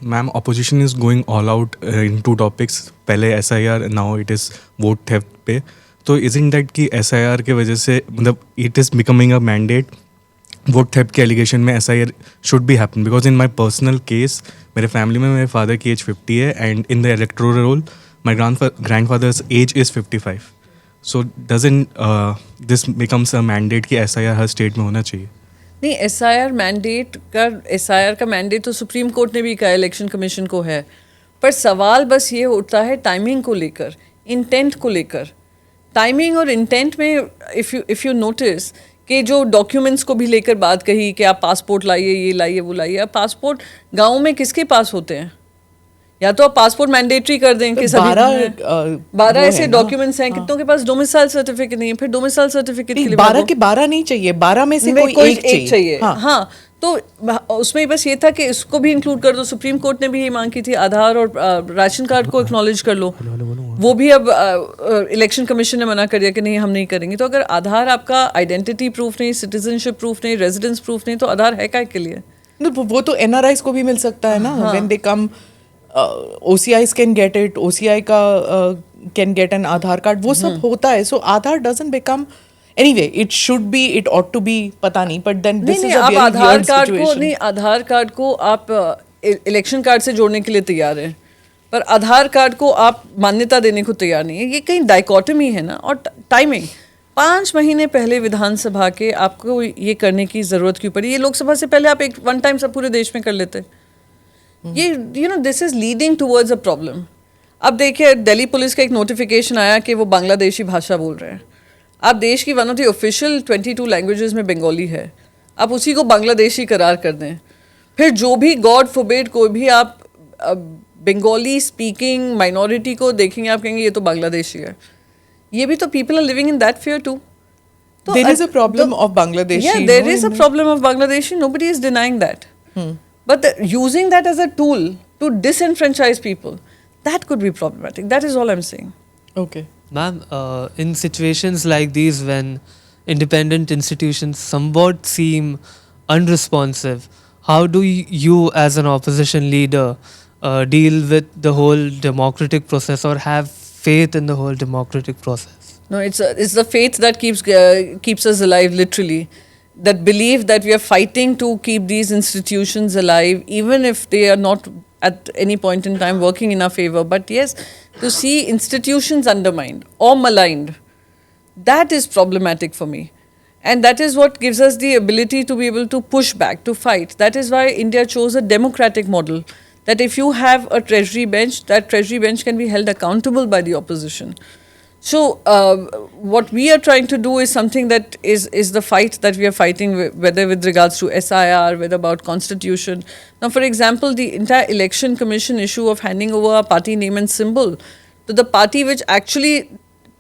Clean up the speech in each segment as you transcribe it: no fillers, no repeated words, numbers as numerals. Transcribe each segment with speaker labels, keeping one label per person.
Speaker 1: Ma'am opposition is going all out in to topics, पहले SIR, now it is vote theft पे. तो isn't that कि SIR के वजह से मतलब it is becoming a mandate, vote theft के एलिगेशन में SIR should be happen. Because in my personal case मेरे फैमिली में मेरे फादर की एज 50 है and in the electoral roll my grandfather's age is 55. So doesn't this becomes a mandate कि SIR हर state में होना चाहिए?
Speaker 2: नहीं, एसआईआर का मैंडेट तो सुप्रीम कोर्ट ने भी कहा, इलेक्शन कमीशन को है. पर सवाल बस ये उठता है टाइमिंग को लेकर, इंटेंट को लेकर. टाइमिंग और इंटेंट में इफ़ यू नोटिस कि जो डॉक्यूमेंट्स को भी लेकर बात कही कि आप पासपोर्ट लाइए, ये लाइए, वो लाइए. अब पासपोर्ट गाँव में किसके पास होते हैं? या तो आप पासपोर्ट मैंडेटरी कर दें कि सभी 12 ऐसे डॉक्यूमेंट्स हैं. कितनों के पास डोमिसाइल सर्टिफिकेट नहीं है? फिर डोमिसाइल सर्टिफिकेट के लिए
Speaker 3: 12 के 12 नहीं चाहिए, 12 में से कोई एक चाहिए.
Speaker 2: हाँ, तो उसमें बस ये था कि इसको भी इंक्लूड कर दो. सुप्रीम कोर्ट ने भी ये मांग की थी, आधार और राशन कार्ड को एक्नॉलेज कर लो. वो भी अब इलेक्शन कमीशन ने मना कर दिया कि नहीं, हम नहीं करेंगे. तो अगर आधार आपका आइडेंटिटी प्रूफ नहीं, सिटीजनशिप प्रूफ नहीं, रेजिडेंस प्रूफ नहीं, तो आधार है क्या के लिए?
Speaker 3: वो तो NRIs को भी मिल सकता है ना. When they come OCIs can get it, OCI का can get an Aadhaar card, वो सब होता है. सो आधार doesn't become anyway, it should be, it ought to be, पता नहीं, but then this is a very weird situation.
Speaker 2: Aadhaar card को आप election card से जोड़ने के लिए तैयार हैं, पर आधार कार्ड को आप मान्यता देने को तैयार नहीं है. ये कहीं डाइकोटमी है ना. और टाइमिंग 5 महीने पहले विधानसभा के आपको ये करने की ज़रूरत क्यों पड़ी? ये लोकसभा से पहले आप एक वन टाइम सब पूरे देश में कर लेते. ये this is leading towards a problem. अब देखिए, दिल्ली पुलिस का एक नोटिफिकेशन आया कि वो बांग्लादेशी भाषा बोल रहे हैं. आप देश की one of the official 22 languages में बंगाली है, आप उसी को बांग्लादेशी करार कर दें. फिर जो भी गॉड फॉरबिड कोई भी आप बंगाली स्पीकिंग माइनॉरिटी को देखेंगे, आप कहेंगे ये तो बांग्लादेशी है. ये भी तो people are living in that fear too.
Speaker 3: There is a problem of Bangladeshi.
Speaker 2: Yeah, there is a problem of Bangladeshi. Nobody is denying that. But using that as a tool to disenfranchise people, that could be problematic. That is all I'm saying.
Speaker 3: Okay.
Speaker 4: Ma'am, in situations like these when independent institutions somewhat seem unresponsive, how do you as an opposition leader deal with the whole democratic process or have faith in the whole democratic process?
Speaker 2: No, it's the faith that keeps us alive, literally. That belief that we are fighting to keep these institutions alive, even if they are not at any point in time working in our favor. But yes, to see institutions undermined or maligned, that is problematic for me. And that is what gives us the ability to be able to push back, to fight. That is why India chose a democratic model. That if you have a treasury bench, that treasury bench can be held accountable by the opposition. So what we are trying to do is something that is the fight that we are fighting, whether with regards to SIR, whether about constitution. Now, for example, the entire election commission issue of handing over our party name and symbol to the party which actually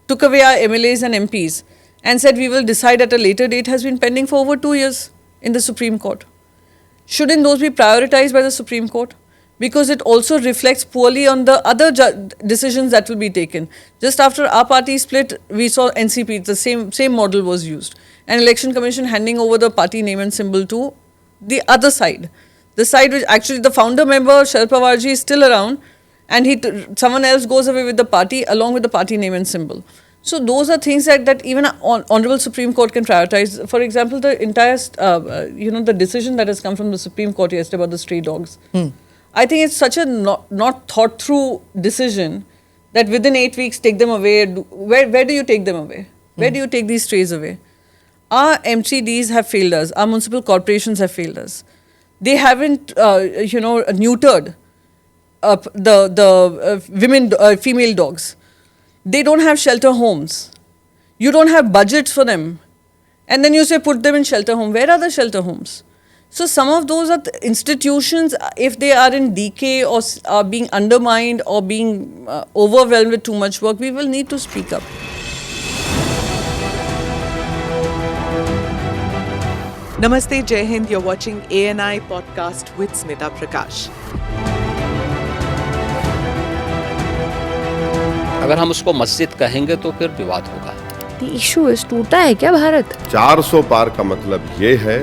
Speaker 2: took away our MLAs and MPs and said we will decide at a later date has been pending for over 2 years in the Supreme Court. Shouldn't those be prioritized by the Supreme Court? Because it also reflects poorly on the other decisions that will be taken. Just after our party split, we saw NCP, the same model was used. And Election Commission handing over the party name and symbol to the other side. The side which actually the founder member, Sharad Pawarji, is still around, and someone else goes away with the party along with the party name and symbol. So those are things that even Honorable Supreme Court can prioritize. For example, the entire, the decision that has come from the Supreme Court yesterday about the stray dogs. I think it's such a not thought through decision that within 8 weeks take them away. Where do you take them away? Where do you take these strays away? Our MCDs have failed us. Our municipal corporations have failed us. They haven't, neutered the female dogs. They don't have shelter homes. You don't have budgets for them. And then you say put them in shelter home. Where are the shelter homes? So some of those are institutions, if they are in decay or are being undermined or being overwhelmed with too much work, we will need to speak up.
Speaker 3: Namaste, Jai Hind. You're watching ANI podcast with Smita Prakash.
Speaker 5: अगर हम उसको मस्जिद कहेंगे तो फिर विवाद होगा.
Speaker 6: The issue is टूटा है क्या भारत?
Speaker 7: 400 पार का मतलब ये है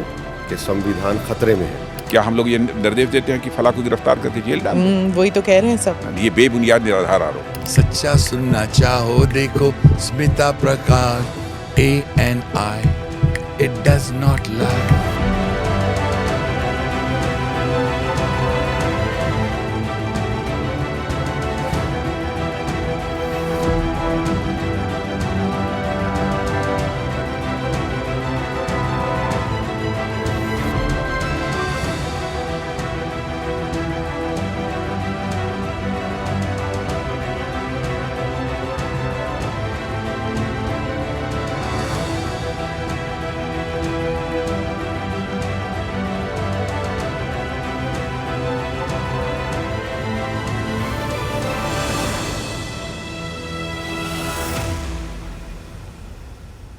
Speaker 7: कि संविधान खतरे में है.
Speaker 6: क्या हम लोग ये निर्देश देते हैं कि फला को गिरफ्तार करके जेल डाल दो?
Speaker 3: वही तो कह रहे हैं सब.
Speaker 6: ये बेबुनियाद निराधार आरोप.
Speaker 7: सच्चा सुनना चाहो देखो स्मिता प्रकाश ANI, it does not lie.